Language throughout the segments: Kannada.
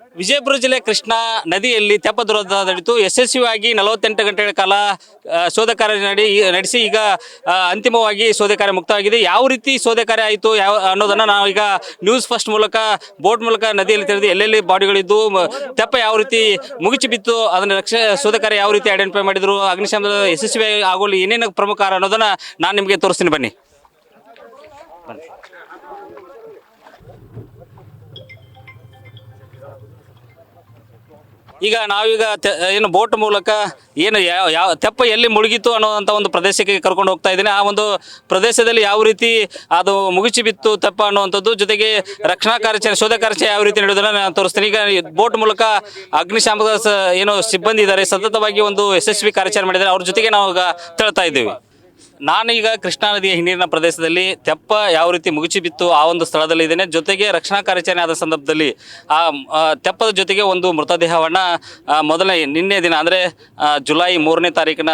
ವಿಜಯಪುರ ಜಿಲ್ಲೆ ಕೃಷ್ಣಾ ನದಿಯಲ್ಲಿ ತೆಪ್ಪದುರದ ನಡೆದು ಯಶಸ್ವಿಯಾಗಿ 48 ಗಂಟೆಗಳ ಕಾಲ ಶೋಧ ಕಾರ್ಯ ನಡೆಸಿ ಈಗ ಅಂತಿಮವಾಗಿ ಶೋಧ ಕಾರ್ಯ ಮುಕ್ತವಾಗಿದೆ. ಯಾವ ರೀತಿ ಶೋಧ ಕಾರ್ಯ ಆಯಿತು ಅನ್ನೋದನ್ನ ನಾವು ಈಗ ನ್ಯೂಸ್ ಫಸ್ಟ್ ಮೂಲಕ ಬೋಟ್ ಮೂಲಕ ನದಿಯಲ್ಲಿ ತಿಳಿದು ಎಲ್ಲೆಲ್ಲಿ ಬಾಡಿಗಳಿದ್ದು ತೆಪ್ಪ ಯಾವ ರೀತಿ ಮುಗಿಚಿ ಬಿತ್ತು ಅದನ್ನ ಶೋಧ ಕಾರ್ಯ ಯಾವ ರೀತಿ ಐಡೆಂಟಿಫೈ ಮಾಡಿದ್ರು ಅಗ್ನಿಶಾಮಕ ಯಶಸ್ವಿ ಆಗೋಲಿ ಏನೇನು ಪ್ರಮುಖ ಅನ್ನೋದನ್ನ ನಾನು ನಿಮಗೆ ತೋರಿಸ್ತೀನಿ ಬನ್ನಿ. ಈಗ ನಾವೀಗ ಏನು ಬೋಟ್ ಮೂಲಕ ಏನು ಯಾವ ತೆಪ್ಪ ಎಲ್ಲಿ ಮುಳುಗಿತು ಅನ್ನೋಂಥ ಒಂದು ಪ್ರದೇಶಕ್ಕೆ ಕರ್ಕೊಂಡು ಹೋಗ್ತಾ ಇದ್ದೀನಿ. ಆ ಒಂದು ಪ್ರದೇಶದಲ್ಲಿ ಯಾವ ರೀತಿ ಅದು ಮುಗಿಸಿ ಬಿತ್ತು ತೆಪ್ಪ ಅನ್ನುವಂಥದ್ದು, ಜೊತೆಗೆ ರಕ್ಷಣಾ ಕಾರ್ಯಾಚರಣೆ ಶೋಧ ಕಾರ್ಯಾಚರಣೆ ಯಾವ ರೀತಿ ನಡೆಯೋದನ್ನು ನಾನು ತೋರಿಸ್ತೀನಿ. ಈಗ ಬೋಟ್ ಮೂಲಕ ಅಗ್ನಿಶಾಮಕ ಏನು ಸಿಬ್ಬಂದಿ ಇದ್ದಾರೆ, ಸತತವಾಗಿ ಒಂದು ಯಶಸ್ವಿ ಕಾರ್ಯಾಚರಣೆ ಮಾಡಿದ್ದಾರೆ. ಅವ್ರ ಜೊತೆಗೆ ನಾವು ಈಗ ತಳ್ತಾ ಇದ್ದೀವಿ. ನಾನೀಗ ಕೃಷ್ಣಾ ನದಿಯ ಹಿನ್ನೀರಿನ ಪ್ರದೇಶದಲ್ಲಿ ತೆಪ್ಪ ಯಾವ ರೀತಿ ಮುಗಿಸಿ ಬಿತ್ತು ಆ ಒಂದು ಸ್ಥಳದಲ್ಲಿ ಇದ್ದೇನೆ. ಜೊತೆಗೆ ರಕ್ಷಣಾ ಕಾರ್ಯಾಚರಣೆ ಆದ ಸಂದರ್ಭದಲ್ಲಿ ಆ ತೆಪ್ಪದ ಜೊತೆಗೆ ಒಂದು ಮೃತದೇಹವನ್ನು ನಿನ್ನೆ ದಿನ ಅಂದರೆ ಜುಲೈ 3ನೇ ತಾರೀಕಿನ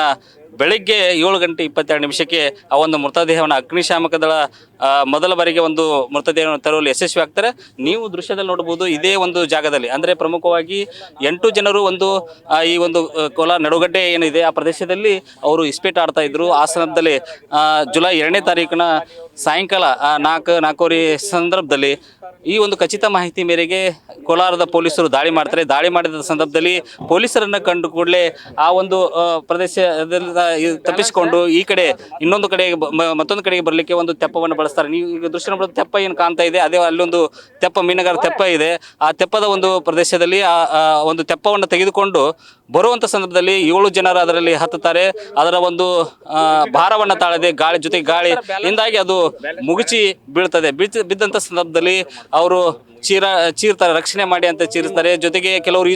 ಬೆಳಿಗ್ಗೆ 7:22 ಆ ಒಂದು ಮೃತದೇಹವನ್ನು ಅಗ್ನಿಶಾಮಕ ದಳ ಮೊದಲ ಬಾರಿಗೆ ಒಂದು ಮೃತದೇಹವನ್ನು ತರುವಲ್ಲಿ ಯಶಸ್ವಿ ಆಗ್ತಾರೆ. ನೀವು ದೃಶ್ಯದಲ್ಲಿ ನೋಡಬಹುದು, ಇದೇ ಒಂದು ಜಾಗದಲ್ಲಿ ಅಂದರೆ ಪ್ರಮುಖವಾಗಿ 8 ಜನರು ಈ ಒಂದು ಕೋಲಾರ ನಡುಗಡ್ಡೆ ಏನಿದೆ ಆ ಪ್ರದೇಶದಲ್ಲಿ ಅವರು ಇಸ್ಪೀಟ್ ಆಡ್ತಾ ಇದ್ರು. ಆ ಸಂದರ್ಭದಲ್ಲಿ ಜುಲೈ 2ನೇ ತಾರೀಕಿನ ಸಾಯಂಕಾಲ 4:04 ಸಂದರ್ಭದಲ್ಲಿ ಈ ಒಂದು ಖಚಿತ ಮಾಹಿತಿ ಮೇರೆಗೆ ಕೋಲಾರದ ಪೊಲೀಸರು ದಾಳಿ ಮಾಡ್ತಾರೆ. ದಾಳಿ ಮಾಡಿದ ಸಂದರ್ಭದಲ್ಲಿ ಪೊಲೀಸರನ್ನು ಕಂಡು ಕೂಡಲೇ ಆ ಒಂದು ಪ್ರದೇಶದಲ್ಲಿ ತಪ್ಪಿಸಿಕೊಂಡು ಈ ಕಡೆ ಮತ್ತೊಂದು ಕಡೆಗೆ ಬರಲಿಕ್ಕೆ ಒಂದು ತೆಪ್ಪವನ್ನು ಬಳಸ್ತಾರೆ. ನೀವು ಈಗ ದೃಶ್ಯ ನೋಡೋದು ತೆಪ್ಪ ಏನು ಕಾಣ್ತಾ ಇದೆ, ಅದೇ ಅಲ್ಲೊಂದು ಮೀನುಗಾರ ತೆಪ್ಪ ಇದೆ. ಆ ತೆಪ್ಪದ ಒಂದು ಪ್ರದೇಶದಲ್ಲಿ ಆ ಒಂದು ತೆಪ್ಪವನ್ನು ತೆಗೆದುಕೊಂಡು ಬರುವಂಥ ಸಂದರ್ಭದಲ್ಲಿ 7 ಜನರು ಅದರಲ್ಲಿ ಹತ್ತುತ್ತಾರೆ. ಅದರ ಒಂದು ಭಾರವನ್ನು ತಾಳದೆ ಗಾಳಿ ಹಿಂದಾಗಿ ಅದು ಮುಗಿಸಿ ಬೀಳ್ತದೆ. ಬಿದ್ದಂಥ ಸಂದರ್ಭದಲ್ಲಿ ಅವರು ಚೀರ್ತಾರೆ, ರಕ್ಷಣೆ ಮಾಡಿ ಅಂತ ಚೀರಿಸ್ತಾರೆ. ಜೊತೆಗೆ ಕೆಲವರು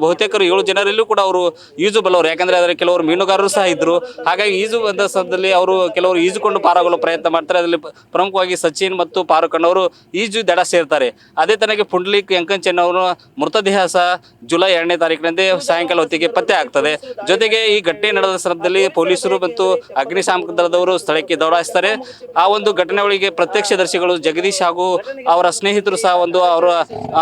ಬಹುತೇಕರು 7 ಜನರಲ್ಲೂ ಕೂಡ ಅವರು ಈಜು ಬಲ್ಲವರು, ಯಾಕಂದರೆ ಅದರ ಕೆಲವರು ಮೀನುಗಾರರು ಸಹ ಇದ್ದರು. ಹಾಗಾಗಿ ಈಜು ಬಂದ ಸಂದರ್ಭದಲ್ಲಿ ಕೆಲವರು ಈಜುಕೊಂಡು ಪಾರಾಗಲು ಪ್ರಯತ್ನ ಮಾಡ್ತಾರೆ. ಅದರಲ್ಲಿ ಪ್ರಮುಖವಾಗಿ ಸಚಿನ್ ಮತ್ತು ಫಾರೂಕ್ ಅನ್ನೋರು ಈಜು ದಡ ಸೇರ್ತಾರೆ. ಅದೇ ತನಕ ಪುಂಡ್ಲಿಕ್ ಯಂಕಂಚನ್ ಅವರು ಮೃತದೇಹ ಸಹ ಜುಲೈ 2ನೇ ತಾರೀಕಿನಂದೇ ಸಾಯಂಕಾಲ ಹೊತ್ತಿಗೆ ಪತ್ತೆ ಆಗ್ತದೆ. ಜೊತೆಗೆ ಈ ಘಟನೆ ನಡೆದ ಸಂದರ್ಭದಲ್ಲಿ ಪೊಲೀಸರು ಮತ್ತು ಅಗ್ನಿಶಾಮಕ ದಳದವರು ಸ್ಥಳಕ್ಕೆ ದೌಡಾಯಿಸ್ತಾರೆ. ಆ ಒಂದು ಘಟನೆ ಒಳಗೆ ಪ್ರತ್ಯಕ್ಷದರ್ಶಿಗಳು ಜಗದೀಶ್ ಹಾಗೂ ಅವರ ಸ್ನೇಹಿತರು ಸಹ ಅವರ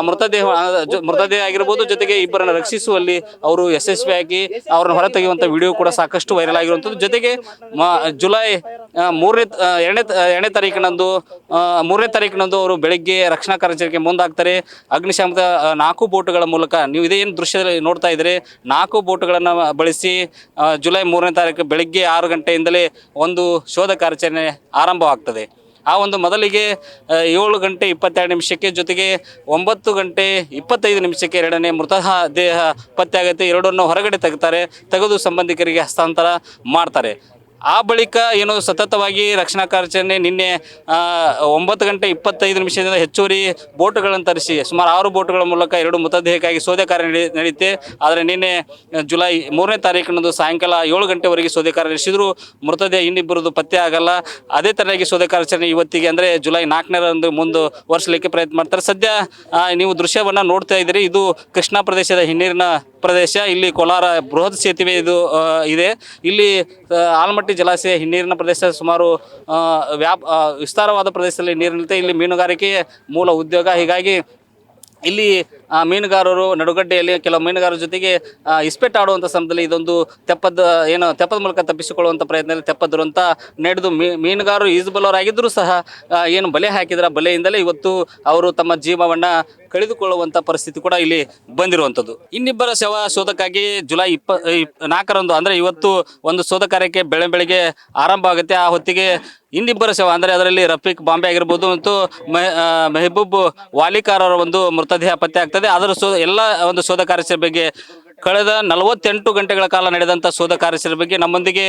ಮೃತದೇಹ ಆಗಿರ್ಬೋದು, ಜೊತೆಗೆ ಇಬ್ಬರನ್ನು ರಕ್ಷಿಸುವಲ್ಲಿ ಅವರು ಯಶಸ್ವಿಯಾಗಿ ಅವರನ್ನು ಹೊರತೆಗೆಯುವಂಥ ವಿಡಿಯೋ ಕೂಡ ಸಾಕಷ್ಟು ವೈರಲ್ ಆಗಿರುವಂಥದ್ದು. ಜೊತೆಗೆ ಜುಲೈ 2ನೇ ತಾರೀಕಿನಂದು ಅವರು ಬೆಳಗ್ಗೆ ರಕ್ಷಣಾ ಕಾರ್ಯಾಚರಣೆಗೆ ಮುಂದಾಗ್ತಾರೆ. ಅಗ್ನಿಶಾಮಕ 4 ಬೋಟ್ಗಳ ಮೂಲಕ, ನೀವು ಇದೇನು ದೃಶ್ಯದಲ್ಲಿ ನೋಡ್ತಾ ಇದ್ದೀರಿ, 4 ಬೋಟ್ಗಳನ್ನು ಬಳಸಿ ಜುಲೈ 3ನೇ ತಾರೀಕು ಬೆಳಗ್ಗೆ 6 ಗಂಟೆಯಿಂದಲೇ ಒಂದು ಶೋಧ ಕಾರ್ಯಾಚರಣೆ ಆರಂಭವಾಗ್ತದೆ. ಆ ಒಂದು ಮೊದಲಿಗೆ 7:22 ಜೊತೆಗೆ 9:25 ಎರಡನೇ ಮೃತದೇಹ ದೇಹ ಪತ್ತೆ ಆಗುತ್ತೆ. ಎರಡನ್ನು ಹೊರಗಡೆ ತೆಗೆದು ಸಂಬಂಧಿಕರಿಗೆ ಹಸ್ತಾಂತರ ಮಾಡ್ತಾರೆ. ಆ ಬಳಿಕ ಏನು ಸತತವಾಗಿ ರಕ್ಷಣಾ ಕಾರ್ಯಾಚರಣೆ ನಿನ್ನೆ 9:25 ಹೆಚ್ಚುವರಿ ಬೋಟ್ಗಳನ್ನು ತರಿಸಿ ಸುಮಾರು 6 ಬೋಟ್ಗಳ ಮೂಲಕ 2 ಮೃತದೇಹಕ್ಕಾಗಿ ಶೋಧ ಕಾರ್ಯ ನಡೆಯುತ್ತೆ. ಆದರೆ ನಿನ್ನೆ ಜುಲೈ 3ನೇ ತಾರೀಕಿನಂದು ಸಾಯಂಕಾಲ 7 ಗಂಟೆವರೆಗೆ ಶೋಧ ಕಾರ್ಯ ನಡೆಸಿದ್ರು. ಮೃತದೇಹ ಇನ್ನಿಬ್ಬರದು ಪತ್ತೆ ಆಗಲ್ಲ. ಅದೇ ತರನಾಗಿ ಶೋಧ ಕಾರ್ಯಾಚರಣೆ ಇವತ್ತಿಗೆ ಅಂದರೆ ಜುಲೈ 4ರಂದು ಮುಂದುವರಿಸಲಿಕ್ಕೆ ಪ್ರಯತ್ನ ಮಾಡ್ತಾರೆ. ಸದ್ಯ ನೀವು ದೃಶ್ಯವನ್ನು ನೋಡ್ತಾ ಇದ್ದೀರಿ, ಇದು ಕೃಷ್ಣಾ ಪ್ರದೇಶದ ಹಿನ್ನೀರಿನ ಪ್ರದೇಶ. ಇಲ್ಲಿ ಕೋಲಾರ ಬೃಹತ್ ಸೇತುವೆ ಇದೆ. ಇಲ್ಲಿ ಆಲಮಟ್ಟಿ ಜಲಾಶಯ ಹಿನ್ನೀರಿನ ಪ್ರದೇಶ, ಸುಮಾರು ವಿಸ್ತಾರವಾದ ಪ್ರದೇಶದಲ್ಲಿ ನೀರು ನಿಲ್ಲುತ್ತೆ. ಇಲ್ಲಿ ಮೀನುಗಾರಿಕೆ ಮೂಲ ಉದ್ಯೋಗ. ಹೀಗಾಗಿ ಇಲ್ಲಿ ಮೀನುಗಾರರು ನಡುಗಡ್ಡೆಯಲ್ಲಿ ಕೆಲವು ಮೀನುಗಾರರ ಜೊತೆಗೆ ಇಸ್ಪೆಟ್ ಆಡುವಂಥ ಸಮಯದಲ್ಲಿ ಇದೊಂದು ತೆಪ್ಪದ ಮೂಲಕ ತಪ್ಪಿಸಿಕೊಳ್ಳುವಂಥ ಪ್ರಯತ್ನದಲ್ಲಿ ತೆಪ್ಪ ದುರಂತ ನಡೆದು ಮೀನುಗಾರರು ಈಜುಬಲ್ಲವರಾಗಿದ್ದರೂ ಸಹ ಏನು ಬಲೆ ಹಾಕಿದ್ರ ಬಲೆಯಿಂದಲೇ ಇವತ್ತು ಅವರು ತಮ್ಮ ಜೀವವನ್ನು ಕಳೆದುಕೊಳ್ಳುವಂಥ ಪರಿಸ್ಥಿತಿ ಕೂಡ ಇಲ್ಲಿ ಬಂದಿರುವಂಥದ್ದು. ಇನ್ನಿಬ್ಬರ ಶೋಧಕ್ಕಾಗಿ ಜುಲೈ 24ರಂದು ಅಂದರೆ ಇವತ್ತು ಒಂದು ಶೋಧ ಕಾರ್ಯಕ್ಕೆ ಬೆಳಗ್ಗೆ ಆರಂಭ ಆಗುತ್ತೆ. ಆ ಹೊತ್ತಿಗೆ ಇನ್ನಿಬ್ಬರ ಅಂದರೆ ಅದರಲ್ಲಿ ರಫೀಕ್ ಬಾಂಬೆ ಆಗಿರ್ಬೋದು ಮತ್ತು ಮೆಹಬೂಬ್ ವಾಲಿಕಾರ್ ಅವರ ಒಂದು ಮೃತದೇಹ ಪತ್ತೆ ಆಗ್ತದೆ. ಅದರ ಎಲ್ಲ ಒಂದು ಶೋಧ ಕಾರ್ಯಾಚರಣೆ ಬಗ್ಗೆ ಕಳೆದ 48 ಗಂಟೆಗಳ ಕಾಲ ನಡೆದಂಥ ಶೋಧ ಕಾರ್ಯಾಚರಣೆ ಬಗ್ಗೆ ನಮ್ಮೊಂದಿಗೆ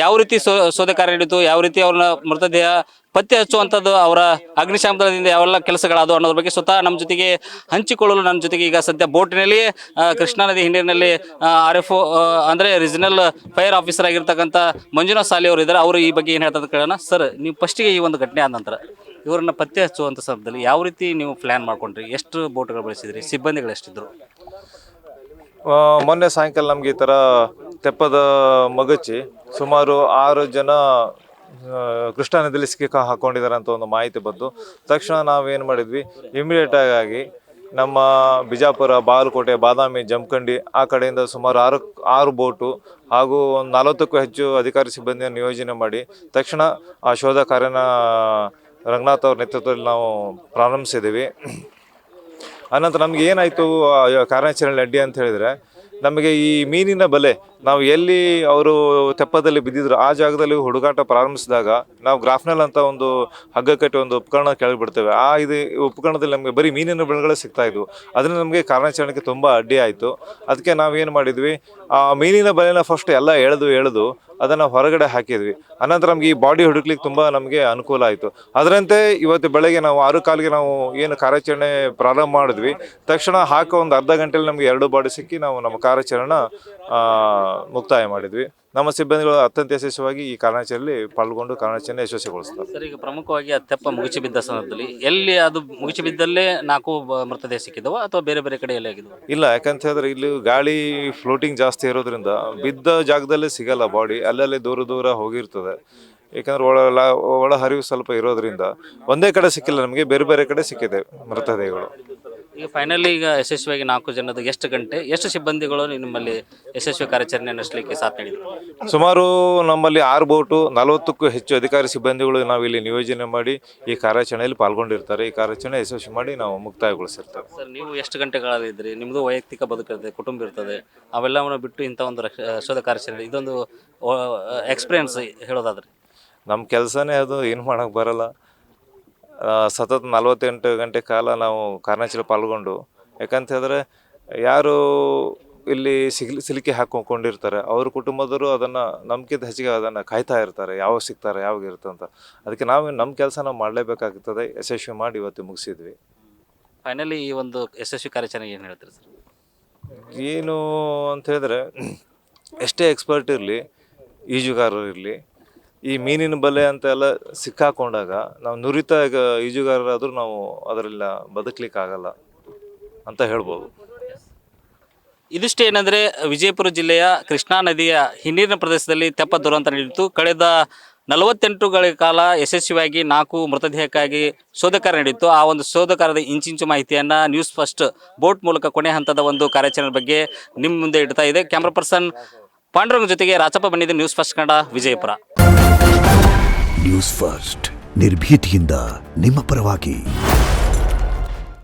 ಯಾವ ರೀತಿ ಶೋಧ ಕಾರ್ಯ ನಡೀತು, ಯಾವ ರೀತಿ ಅವ್ರನ್ನ ಮೃತದೇಹ ಪತ್ತೆ ಹಚ್ಚುವಂಥದ್ದು, ಅವರ ಅಗ್ನಿಶಾಮಕದಿಂದ ಯಾವೆಲ್ಲ ಕೆಲಸಗಳಾದವು ಅನ್ನೋದ್ರ ಬಗ್ಗೆ ಸ್ವತಃ ನಮ್ಮ ಜೊತೆಗೆ ಹಂಚಿಕೊಳ್ಳಲು ನನ್ನ ಜೊತೆಗೆ ಈಗ ಸದ್ಯ ಬೋಟಿನಲ್ಲಿ ಕೃಷ್ಣಾ ನದಿ ಹಿನ್ನೀರಿನಲ್ಲಿ RFO ಅಂದರೆ ರೀಜನಲ್ ಫೈರ್ ಆಫೀಸರ್ ಆಗಿರ್ತಕ್ಕಂಥ ಮಂಜುನಾಥ್ ಸಾಲಿ ಅವರು ಇದ್ದಾರೆ. ಅವರು ಈ ಬಗ್ಗೆ ಏನು ಹೇಳ್ತಾರೆ ಕೇಳೋಣ. ಸರ್, ನೀವು ಫಸ್ಟಿಗೆ ಈ ಒಂದು ಘಟನೆ ಆದ ನಂತರ ಇವರನ್ನ ಪತ್ತೆ ಹಚ್ಚುವಂಥ ಸಂದರ್ಭದಲ್ಲಿ ಯಾವ ರೀತಿ ನೀವು ಪ್ಲ್ಯಾನ್ ಮಾಡ್ಕೊಂಡ್ರಿ, ಎಷ್ಟು ಬೋಟ್ಗಳು ಬಳಸಿದ್ರಿ, ಸಿಬ್ಬಂದಿಗಳು ಎಷ್ಟಿದ್ರು? ಮೊನ್ನೆ ಸಾಯಂಕಾಲ ನಮ್ಗೆ ಈ ಥರ ತೆಪ್ಪದ ಮಗಚಿ ಸುಮಾರು 6 ಜನ ಕೃಷ್ಣಾ ನದಿಯಲ್ಲಿ ಹಾಕೊಂಡಿದ್ದಾರೆ ಅಂತ ಒಂದು ಮಾಹಿತಿ ಬಂತು. ತಕ್ಷಣ ನಾವೇನು ಮಾಡಿದ್ವಿ, ಇಮಿಡಿಯೇಟ್ ಆಗಿ ನಮ್ಮ ಬಿಜಾಪುರ, ಬಾಗಲಕೋಟೆ, ಬಾದಾಮಿ, ಜಮಖಂಡಿ ಆ ಕಡೆಯಿಂದ ಸುಮಾರು ಆರು ಬೋಟು ಹಾಗೂ ಒಂದು 40ಕ್ಕೂ ಹೆಚ್ಚು ಅಧಿಕಾರಿ ಸಿಬ್ಬಂದಿಯನ್ನು ನಿಯೋಜನೆ ಮಾಡಿ ತಕ್ಷಣ ಆ ಶೋಧ ಕಾರ್ಯನ ರಂಗನಾಥ್ ಅವ್ರ ನೇತೃತ್ವದಲ್ಲಿ ನಾವು ಪ್ರಾರಂಭಿಸಿದ್ದೀವಿ. ಅನಂತರ ನಮ್ಗೆ ಏನಾಯಿತು ಕಾರ್ಯಾಚರಣೆ ಅಡ್ಡಿ ಅಂತ ಹೇಳಿದರೆ, ನಮಗೆ ಈ ಮೀನಿನ ಬಲೆ ನಾವು ಎಲ್ಲಿ ಅವರು ತೆಪ್ಪದಲ್ಲಿ ಬಿದ್ದಿದ್ರು ಆ ಜಾಗದಲ್ಲಿ ಹುಡುಗಾಟ ಪ್ರಾರಂಭಿಸಿದಾಗ ನಾವು ಗ್ರಾಫ್ನೆಲ್ ಅಂತ ಒಂದು ಹಗ್ಗ ಕಟ್ಟಿ ಒಂದು ಉಪಕರಣ ಕೆಳಗೆ ಬಿಡ್ತೇವೆ. ಇದು ಉಪಕರಣದಲ್ಲಿ ನಮಗೆ ಬರೀ ಮೀನಿನ ಬೆಳೆಗಳೇ ಸಿಗ್ತಾ ಇದ್ವು. ಅದರಿಂದ ನಮಗೆ ಕಾರ್ಯಾಚರಣೆಗೆ ತುಂಬ ಅಡ್ಡಿ ಆಯಿತು. ಅದಕ್ಕೆ ನಾವೇನು ಮಾಡಿದ್ವಿ, ಆ ಮೀನಿನ ಬಲೆನ ಫಸ್ಟ್ ಎಲ್ಲ ಎಳೆದು ಅದನ್ನು ಹೊರಗಡೆ ಹಾಕಿದ್ವಿ. ಅನಂತರ ನಮಗೆ ಈ ಬಾಡಿ ಹುಡುಕ್ಲಿಕ್ಕೆ ತುಂಬ ನಮಗೆ ಅನುಕೂಲ ಆಯಿತು. ಅದರಂತೆ ಇವತ್ತು ಬೆಳಗ್ಗೆ ನಾವು 6 ನಾವು ಏನು ಕಾರ್ಯಾಚರಣೆ ಪ್ರಾರಂಭ ಮಾಡಿದ್ವಿ. ತಕ್ಷಣ ಹಾಕೋ ಒಂದು ಅರ್ಧ ಗಂಟೆಯಲ್ಲಿ ನಮಗೆ 2 ಬಾಡಿ ಸಿಕ್ಕಿ ನಾವು ನಮ್ಮ ಕಾರ್ಯಾಚರಣೆ ಮುಕ್ತಾಯ ಮಾಡಿದ್ವಿ. ನಮ್ಮ ಸಿಬ್ಬಂದಿಗಳು ಅತ್ಯಂತ ಯಶಸ್ವಿಯಾಗಿ ಈ ಕಾರ್ಯಾಚರಣೆಯಲ್ಲಿ ಪಾಲ್ಗೊಂಡು ಕಾರ್ಯಾಚರಣೆ ಯಶಸ್ವಿಗೊಳಿಸ್ತಾರೆ. ಸರ್, ಈಗ ಪ್ರಮುಖವಾಗಿ ಆ ತೆಪ್ಪ ಮುಗಿಸಿ ಬಿದ್ದ ಸಂದರ್ಭದಲ್ಲಿ ಎಲ್ಲಿ ಅದು ಮುಗಿಸಿ ಬಿದ್ದಲ್ಲೇ 4 ಮೃತದೇಹ ಸಿಕ್ಕಿದವ ಅಥವಾ ಬೇರೆ ಬೇರೆ ಕಡೆ ಎಲ್ಲ ಆಗಿದ್ವು? ಇಲ್ಲ, ಯಾಕಂತ ಹೇಳಿದ್ರೆ ಇಲ್ಲಿ ಗಾಳಿ ಫ್ಲೋಟಿಂಗ್ ಜಾಸ್ತಿ ಇರೋದ್ರಿಂದ ಬಿದ್ದ ಜಾಗದಲ್ಲೇ ಸಿಗಲ್ಲ ಬಾಡಿ, ಅಲ್ಲಲ್ಲಿ ದೂರ ಹೋಗಿರ್ತದೆ. ಏಕೆಂದ್ರೆ ಒಳ ಹರಿವು ಸ್ವಲ್ಪ ಇರೋದ್ರಿಂದ ಒಂದೇ ಕಡೆ ಸಿಕ್ಕಿಲ್ಲ, ನಮಗೆ ಬೇರೆ ಬೇರೆ ಕಡೆ ಸಿಕ್ಕಿದೆ ಮೃತದೇಹಗಳು. ಈಗ ಫೈನಲಿ ಈಗ ಯಶಸ್ವಿಯಾಗಿ 4 ಜನದ ಎಷ್ಟು ಗಂಟೆ ಎಷ್ಟು ಸಿಬ್ಬಂದಿಗಳು ನಿಮ್ಮಲ್ಲಿ ಯಶಸ್ವಿ ಕಾರ್ಯಾಚರಣೆ ನಡೆಸಲಿಕ್ಕೆ ಸಾಥ್ ನೀಡಿದ್ರು? ಸುಮಾರು ನಮ್ಮಲ್ಲಿ 6 ಬೋಟು 40ಕ್ಕೂ ಹೆಚ್ಚು ಅಧಿಕಾರಿ ಸಿಬ್ಬಂದಿಗಳು ನಾವು ಇಲ್ಲಿ ನಿಯೋಜನೆ ಮಾಡಿ ಈ ಕಾರ್ಯಾಚರಣೆಯಲ್ಲಿ ಪಾಲ್ಗೊಂಡಿರ್ತಾರೆ. ಈ ಕಾರ್ಯಾಚರಣೆ ಯಶಸ್ವಿ ಮಾಡಿ ನಾವು ಮುಕ್ತಾಯಗೊಳಿಸಿರ್ತೇವೆ. ಸರ್, ನೀವು ಎಷ್ಟು ಗಂಟೆಗಳಾಗಿದ್ರಿ? ನಿಮ್ಮದು ವೈಯಕ್ತಿಕ ಬದುಕಿರ್ತದೆ, ಕುಟುಂಬ ಇರ್ತದೆ, ಅವೆಲ್ಲವನ್ನು ಬಿಟ್ಟು ಇಂಥ ಒಂದು ಶೋಧ ಕಾರ್ಯಾಚರಣೆ ಇದೊಂದು ಎಕ್ಸ್ಪೀರಿಯನ್ಸ್ ಹೇಳೋದಾದ್ರೆ? ನಮ್ಮ ಕೆಲಸನೇ ಅದು, ಏನು ಮಾಡೋಕ್ಕೆ ಬರಲ್ಲ. ಸತತ 48 ಗಂಟೆ ಕಾಲ ನಾವು ಕಾರ್ಯಾಚರಣೆ ಪಾಲ್ಗೊಂಡು, ಯಾಕಂತ ಹೇಳಿದ್ರೆ ಯಾರು ಇಲ್ಲಿ ಸಿಲುಕಿ ಹಾಕೊಂಡಿರ್ತಾರೆ ಅವ್ರ ಕುಟುಂಬದವರು ಅದನ್ನು ನಮ್ಗಿಂತ ಹೆಚ್ಚಿಗೆ ಅದನ್ನು ಕಾಯ್ತಾ ಇರ್ತಾರೆ, ಯಾವಾಗ ಸಿಗ್ತಾರೆ ಯಾವಾಗ ಇರುತ್ತೆ ಅಂತ. ಅದಕ್ಕೆ ನಾವು ನಮ್ಮ ಕೆಲಸ ನಾವು ಮಾಡಲೇಬೇಕಾಗ್ತದೆ. ಯಶಸ್ವಿ ಮಾಡಿ ಇವತ್ತು ಮುಗಿಸಿದ್ವಿ. ಫೈನಲಿ ಈ ಒಂದು ಯಶಸ್ವಿ ಕಾರ್ಯಾಚರಣೆ ಏನು ಹೇಳ್ತೀರಿ ಸರ್? ಏನು ಅಂತ ಹೇಳಿದ್ರೆ, ಎಷ್ಟೇ ಎಕ್ಸ್ಪರ್ಟ್ ಇರಲಿ, ಈಜುಗಾರರು ಇರಲಿ, ಈ ಮೀನಿನ ಬಲೆ ಅಂತೆಲ್ಲ ಸಿಕ್ಕಾಕೊಂಡಾಗ ನಾವು ನುರಿತ ಈಜುಗಾರರಾದರೂ ನಾವು ಅದರೆಲ್ಲ ಬದುಕಲಿಕ್ಕಾಗಲ್ಲ ಅಂತ ಹೇಳ್ಬೋದು. ಇದಿಷ್ಟು ಏನಂದರೆ ವಿಜಯಪುರ ಜಿಲ್ಲೆಯ ಕೃಷ್ಣಾ ನದಿಯ ಹಿನ್ನೀರಿನ ಪ್ರದೇಶದಲ್ಲಿ ತೆಪ್ಪ ದುರಂತ ನಡೆಯಿತು. ಕಳೆದ 48 ಕಾಲ ಯಶಸ್ವಿಯಾಗಿ 4 ಮೃತದೇಹಕ್ಕಾಗಿ ಶೋಧ ಕಾರ್ಯ ನಡೆಯಿತು. ಆ ಒಂದು ಶೋಧ ಕಾರ್ಯದ ಇಂಚಿಂಚು ಮಾಹಿತಿಯನ್ನು ನ್ಯೂಸ್ ಫಸ್ಟ್ ಬೋಟ್ ಮೂಲಕ ಕೊನೆ ಹಂತದ ಒಂದು ಕಾರ್ಯಾಚರಣೆ ಬಗ್ಗೆ ನಿಮ್ಮ ಮುಂದೆ ಇಡ್ತಾ ಇದೆ. ಕ್ಯಾಮ್ರಾ ಪರ್ಸನ್ ಪಾಂಡುರಂಗ ಜೊತೆಗೆ ರಾಚಪ್ಪ ಬಂದಿದೆ. News first Kannada, Vijayapura. News first ನಿರ್ಭೀತಿಯಿಂದ ನಿಮ್ಮ ಪರವಾಗಿ.